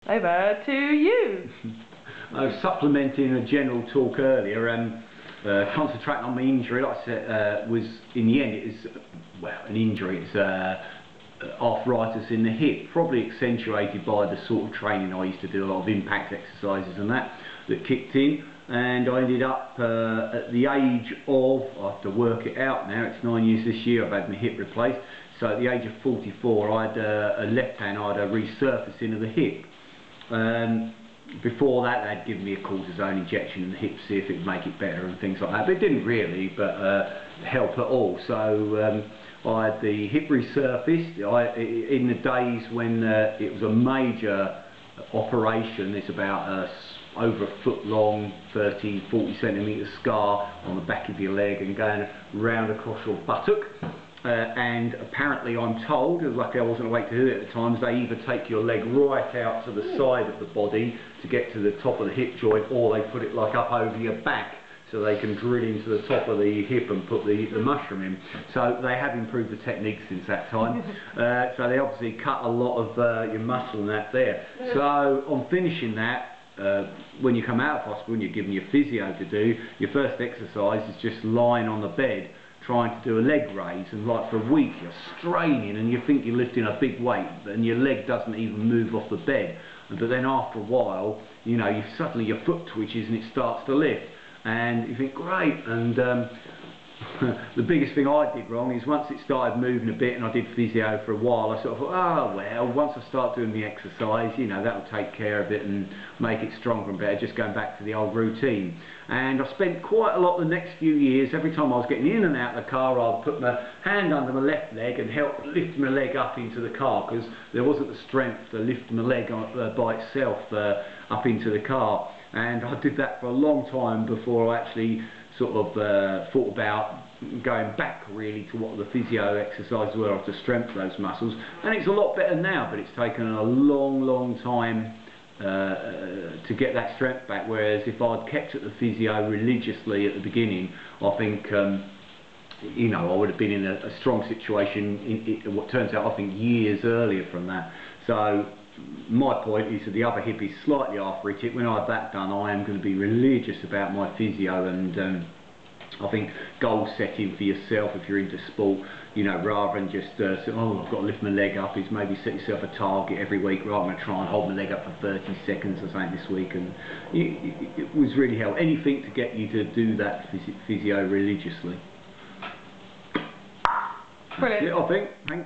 Over to you. I was supplementing a general talk earlier, concentrating on my injury. Like I said, was in the end it is an injury. It's arthritis in the hip, probably accentuated by the sort of training I used to do, a lot of impact exercises and that kicked in, and I ended up at the age of, I have to work it out now, it's 9 years this year I've had my hip replaced, so at the age of 44 I had a left hand, I had a resurfacing of the hip. Before that they'd given me a cortisone injection in the hip to see if it would make it better and things like that, but it didn't really help at all. So I had the hip resurfaced. In the days when it was a major operation, it's about over a foot long, 30-40 centimetre scar on the back of your leg and going round across your buttock. And apparently I'm told, luckily I wasn't awake to do it at the time, they either take your leg right out to the side of the body to get to the top of the hip joint, or they put it like up over your back so they can drill into the top of the hip and put the mushroom in. So they have improved the technique since that time. So they obviously cut a lot of your muscle and that there. So on finishing that, when you come out of hospital and you're given your physio to do, your first exercise is just lying on the bed trying to do a leg raise, and like for a week you're straining and you think you're lifting a big weight and your leg doesn't even move off the bed, but then after a while, you know, suddenly your foot twitches and it starts to lift and you think great. And the biggest thing I did wrong is once it started moving a bit and I did physio for a while, I sort of thought, oh well, once I start doing the exercise, you know, that will take care of it and make it stronger and better, just going back to the old routine. And I spent quite a lot the next few years, every time I was getting in and out of the car, I'd put my hand under my left leg and help lift my leg up into the car, because there wasn't the strength to lift my leg by itself up into the car. And I did that for a long time before I actually sort of thought about going back really to what the physio exercises were to strengthen those muscles. And it's a lot better now, but it's taken a long time to get that strength back, whereas if I'd kept at the physio religiously at the beginning, I think you know, I would have been in a strong situation in what turns out I think years earlier from that. So my point is that the other hip is slightly arthritic. When I have that done, I am going to be religious about my physio, and I think goal setting for yourself if you're into sport, you know, rather than just say, oh, I've got to lift my leg up, is maybe set yourself a target every week. Right, I'm going to try and hold my leg up for 30 seconds or something this week, and it was really helpful. Anything to get you to do that physio religiously. Brilliant. That's it, I think. Thank you.